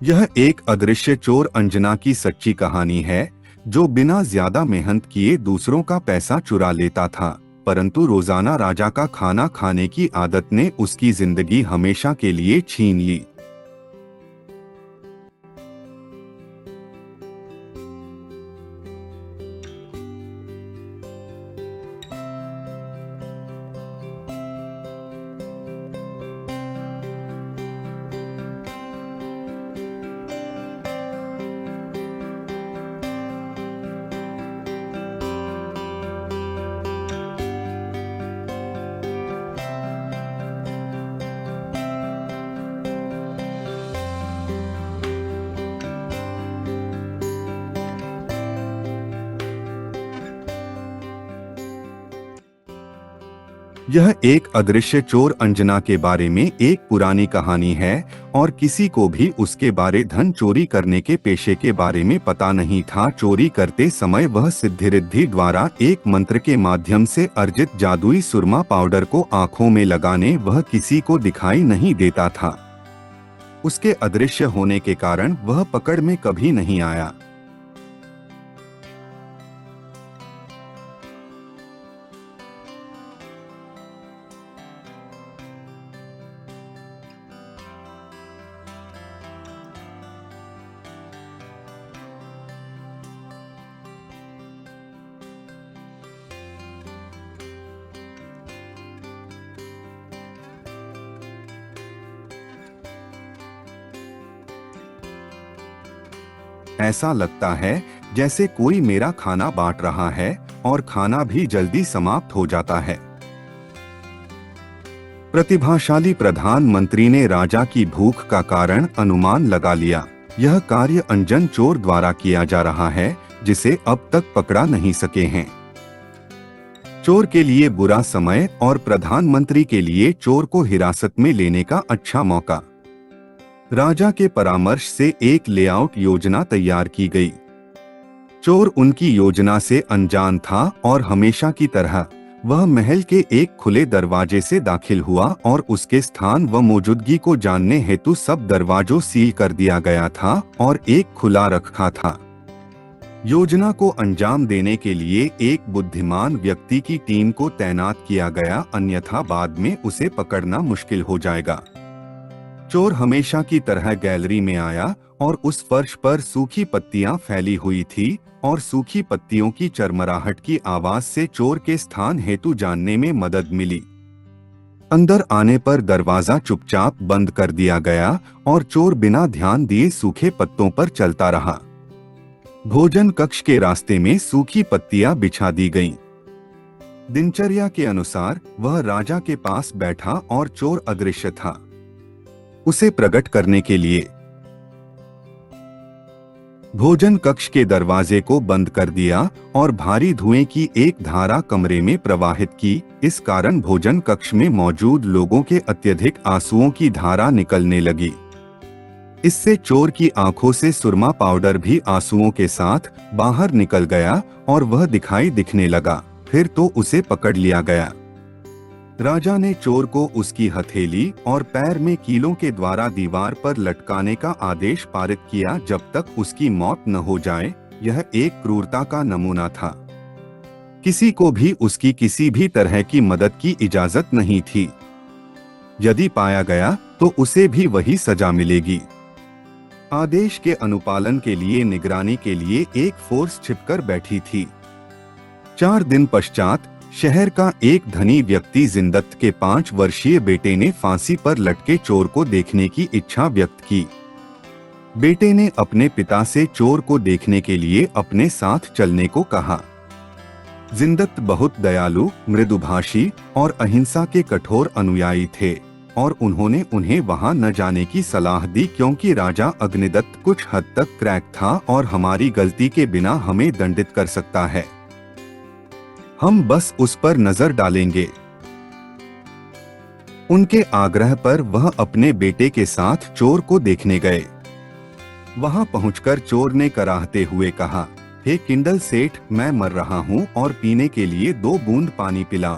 यह एक अदृश्य चोर अंजना की सच्ची कहानी है, जो बिना ज्यादा मेहनत किए दूसरों का पैसा चुरा लेता था, परंतु रोजाना राजा का खाना खाने की आदत ने उसकी जिंदगी हमेशा के लिए छीन ली। यह एक अदृश्य चोर अंजना के बारे में एक पुरानी कहानी है और किसी को भी उसके बारे धन चोरी करने के पेशे के बारे में पता नहीं था। चोरी करते समय वह सिद्धिरिद्धि द्वारा एक मंत्र के माध्यम से अर्जित जादुई सुरमा पाउडर को आंखों में लगाने वह किसी को दिखाई नहीं देता था। उसके अदृश्य होने के कारण वह पकड़ में कभी नहीं आया। ऐसा लगता है जैसे कोई मेरा खाना बांट रहा है और खाना भी जल्दी समाप्त हो जाता है। प्रतिभाशाली प्रधानमंत्री ने राजा की भूख का कारण अनुमान लगा लिया। यह कार्य अंजन चोर द्वारा किया जा रहा है, जिसे अब तक पकड़ा नहीं सके हैं। चोर के लिए बुरा समय और प्रधानमंत्री के लिए चोर को हिरासत में लेने का अच्छा मौका। राजा के परामर्श से एक लेआउट योजना तैयार की गई। चोर उनकी योजना से अनजान था और हमेशा की तरह वह महल के एक खुले दरवाजे से दाखिल हुआ और उसके स्थान व मौजूदगी को जानने हेतु सब दरवाजों सील कर दिया गया था और एक खुला रखा था। योजना को अंजाम देने के लिए एक बुद्धिमान व्यक्ति की टीम को तैनात किया गया, अन्यथा बाद में उसे पकड़ना मुश्किल हो जाएगा। चोर हमेशा की तरह गैलरी में आया और उस फर्श पर सूखी पत्तियां फैली हुई थी और सूखी पत्तियों की चरमराहट की आवाज से चोर के स्थान हेतु जानने में मदद मिली। अंदर आने पर दरवाजा चुपचाप बंद कर दिया गया और चोर बिना ध्यान दिए सूखे पत्तों पर चलता रहा। भोजन कक्ष के रास्ते में सूखी पत्तियां बिछा दी गईं। दिनचर्या के अनुसार वह राजा के पास बैठा और चोर अदृश्य था। उसे प्रकट करने के लिए भोजन कक्ष के दरवाजे को बंद कर दिया और भारी धुएं की एक धारा कमरे में प्रवाहित की। इस कारण भोजन कक्ष में मौजूद लोगों के अत्यधिक आंसुओं की धारा निकलने लगी। इससे चोर की आंखों से सुरमा पाउडर भी आंसुओं के साथ बाहर निकल गया और वह दिखने लगा। फिर तो उसे पकड़ लिया गया। राजा ने चोर को उसकी हथेली और पैर में कीलों के द्वारा दीवार पर लटकाने का आदेश पारित किया जब तक उसकी मौत न हो जाए। यह एक क्रूरता का नमूना था। किसी को भी उसकी किसी भी तरह की मदद की इजाजत नहीं थी। यदि पाया गया तो उसे भी वही सजा मिलेगी। आदेश के अनुपालन के लिए निगरानी के लिए एक फोर्स छिपकर बैठी थी। 4 दिन पश्चात शहर का एक धनी व्यक्ति जिंदत के 5 वर्षीय बेटे ने फांसी पर लटके चोर को देखने की इच्छा व्यक्त की। बेटे ने अपने पिता से चोर को देखने के लिए अपने साथ चलने को कहा। जिंदत बहुत दयालु, मृदुभाषी और अहिंसा के कठोर अनुयायी थे और उन्होंने उन्हें वहां न जाने की सलाह दी, क्योंकि राजा अग्निदत्त कुछ हद तक क्रैक था और हमारी गलती के बिना हमें दंडित कर सकता है। हम बस उस पर नजर डालेंगे। उनके आग्रह पर वह अपने बेटे के साथ चोर को देखने गए। वहां पहुंचकर चोर ने कराहते हुए कहा, हे किंडल सेठ, मैं मर रहा हूं और पीने के लिए 2 बूंद पानी पिला।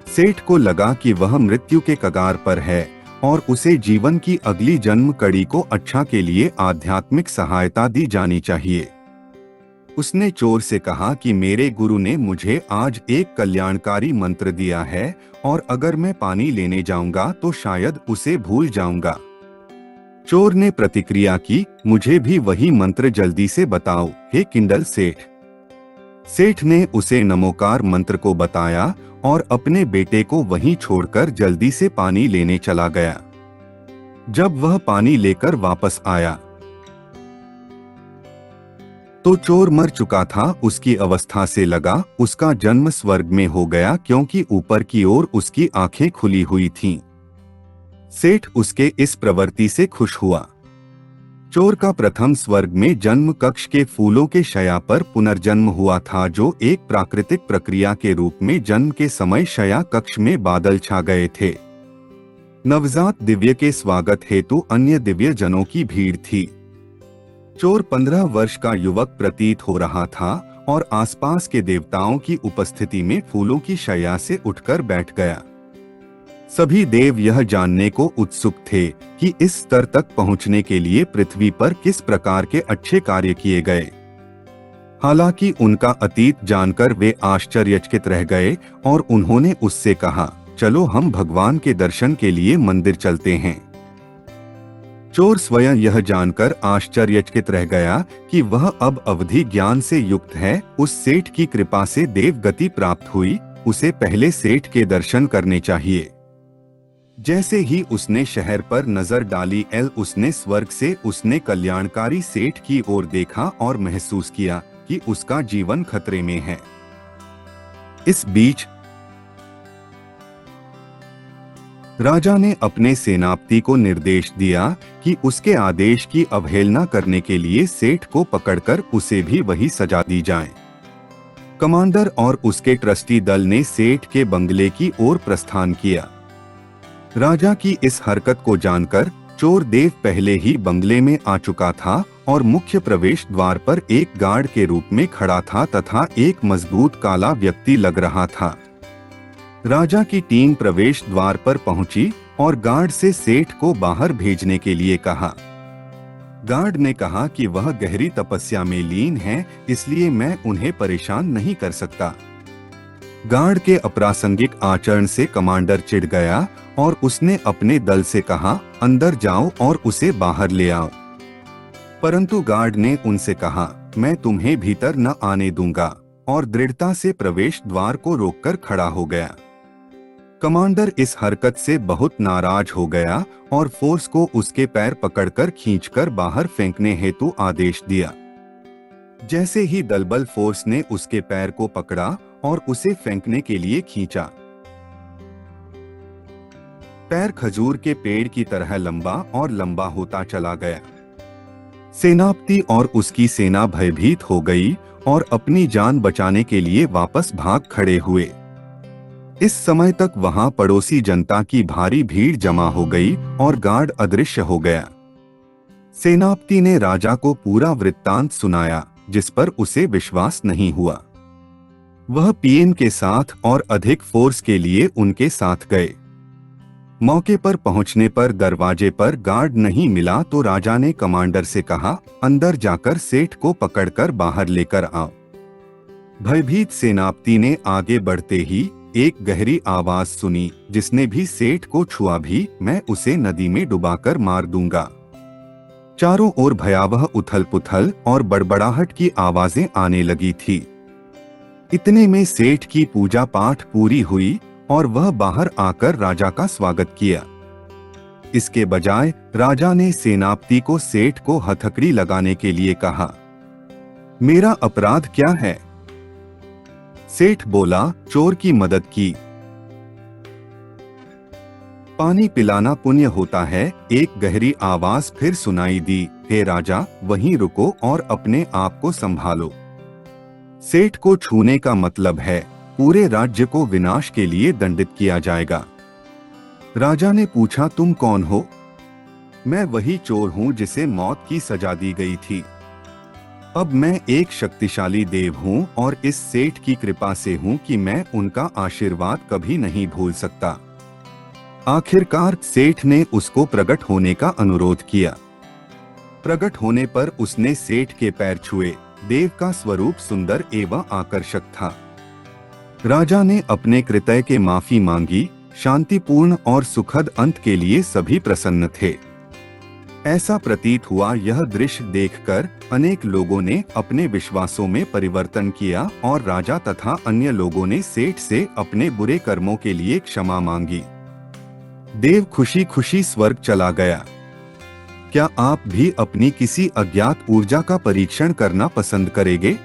सेठ को लगा कि वह मृत्यु के कगार पर है और उसे जीवन की अगली जन्म कड़ी को अच्छा के लिए आध्यात्मिक सहायता दी जानी चाहिए। उसने चोर से कहा कि मेरे गुरु ने मुझे आज एक कल्याणकारी मंत्र दिया है और अगर मैं पानी लेने जाऊंगा तो शायद उसे भूल जाऊंगा। चोर ने प्रतिक्रिया की, मुझे भी वही मंत्र जल्दी से बताओ, हे किंडल सेठ। सेठ ने उसे नमोकार मंत्र को बताया और अपने बेटे को वहीं छोड़कर जल्दी से पानी लेने चला गया। जब वह पानी लेकर वापस आया तो चोर मर चुका था। उसकी अवस्था से लगा उसका जन्म स्वर्ग में हो गया, क्योंकि ऊपर की ओर उसकी आंखें खुली हुई थीं। सेठ उसके इस प्रवृत्ति से खुश हुआ। चोर का प्रथम स्वर्ग में जन्म कक्ष के फूलों के शया पर पुनर्जन्म हुआ था, जो एक प्राकृतिक प्रक्रिया के रूप में जन्म के समय शया कक्ष में बादल छा गए थे। नवजात दिव्य के स्वागत हेतु अन्य दिव्य जनों की भीड़ थी। चोर 15 वर्ष का युवक प्रतीत हो रहा था और आसपास के देवताओं की उपस्थिति में फूलों की शैया से उठकर बैठ गया। सभी देव यह जानने को उत्सुक थे कि इस स्तर तक पहुंचने के लिए पृथ्वी पर किस प्रकार के अच्छे कार्य किए गए। हालांकि उनका अतीत जानकर वे आश्चर्यचकित रह गए और उन्होंने उससे कहा, चलो हम भगवान के दर्शन के लिए मंदिर चलते हैं। चोर स्वयं यह जानकर आश्चर्यचकित रह गया कि वह अब अवधि ज्ञान से युक्त है। उस सेठ की कृपा से देव गति प्राप्त हुई, उसे पहले सेठ के दर्शन करने चाहिए। जैसे ही उसने शहर पर नजर डाली उसने स्वर्ग से उसने कल्याणकारी सेठ की ओर देखा और महसूस किया कि उसका जीवन खतरे में है। इस बीच राजा ने अपने सेनापति को निर्देश दिया कि उसके आदेश की अवहेलना करने के लिए सेठ को पकड़कर उसे भी वही सजा दी जाए। कमांडर और उसके ट्रस्टी दल ने सेठ के बंगले की ओर प्रस्थान किया। राजा की इस हरकत को जानकर चोर देव पहले ही बंगले में आ चुका था और मुख्य प्रवेश द्वार पर एक गार्ड के रूप में खड़ा था तथा एक मजबूत काला व्यक्ति लग रहा था। राजा की टीम प्रवेश द्वार पर पहुंची और गार्ड से सेठ को बाहर भेजने के लिए कहा। गार्ड ने कहा कि वह गहरी तपस्या में लीन है, इसलिए मैं उन्हें परेशान नहीं कर सकता। गार्ड के अप्रासंगिक आचरण से कमांडर चिढ़ गया और उसने अपने दल से कहा, अंदर जाओ और उसे बाहर ले आओ। परंतु गार्ड ने उनसे कहा, मैं तुम्हें भीतर न आने दूंगा, और दृढ़ता से प्रवेश द्वार को रोककर खड़ा हो गया। कमांडर इस हरकत से बहुत नाराज हो गया और फोर्स को उसके पैर पकड़कर खींचकर बाहर फेंकने हेतु आदेश दिया। जैसे ही दलबल फोर्स ने उसके पैर को पकड़ा और उसे फेंकने के लिए खींचा, पैर खजूर के पेड़ की तरह लंबा और लंबा होता चला गया। सेनापति और उसकी सेना भयभीत हो गई और अपनी जान बचाने के लिए वापस भाग खड़े हुए। इस समय तक वहां पड़ोसी जनता की भारी भीड़ जमा हो गई और गार्ड अदृश्य हो गया। सेनापति ने राजा को पूरा वृत्तांत सुनाया, जिस पर उसे विश्वास नहीं हुआ। वह पीएम के साथ और अधिक फोर्स के लिए उनके साथ गए। मौके पर पहुंचने पर दरवाजे पर गार्ड नहीं मिला तो राजा ने कमांडर से कहा, अंदर जाकर सेठ को पकड़कर बाहर लेकर आओ। भयभीत सेनापति ने आगे बढ़ते ही एक गहरी आवाज सुनी, जिसने भी सेठ को छुआ भी मैं उसे नदी में डुबाकर मार दूंगा। चारों ओर भयावह उथल पुथल और बड़बड़ाहट की आवाजें आने लगी थी। इतने में सेठ की पूजा पाठ पूरी हुई और वह बाहर आकर राजा का स्वागत किया। इसके बजाय राजा ने सेनापति को सेठ को हथकड़ी लगाने के लिए कहा, मेरा अपराध क्या है? सेठ बोला, चोर की मदद की। पानी पिलाना पुण्य होता है। एक गहरी आवाज फिर सुनाई दी, हे राजा, वहीं रुको और अपने आप को संभालो। सेठ को छूने का मतलब है पूरे राज्य को विनाश के लिए दंडित किया जाएगा। राजा ने पूछा, तुम कौन हो? मैं वही चोर हूं जिसे मौत की सजा दी गई थी। अब मैं एक शक्तिशाली देव हूं और इस सेठ की कृपा से हूं कि मैं उनका आशीर्वाद कभी नहीं भूल सकता। आखिरकार सेठ ने उसको प्रकट होने का अनुरोध किया। प्रकट होने पर उसने सेठ के पैर छुए। देव का स्वरूप सुंदर एवं आकर्षक था। राजा ने अपने कृत्य के माफी मांगी। शांतिपूर्ण और सुखद अंत के लिए सभी प्रसन्न थे। ऐसा प्रतीत हुआ यह दृश्य देखकर अनेक लोगों ने अपने विश्वासों में परिवर्तन किया और राजा तथा अन्य लोगों ने सेठ से अपने बुरे कर्मों के लिए क्षमा मांगी। देव खुशी खुशी स्वर्ग चला गया। क्या आप भी अपनी किसी अज्ञात ऊर्जा का परीक्षण करना पसंद करेंगे?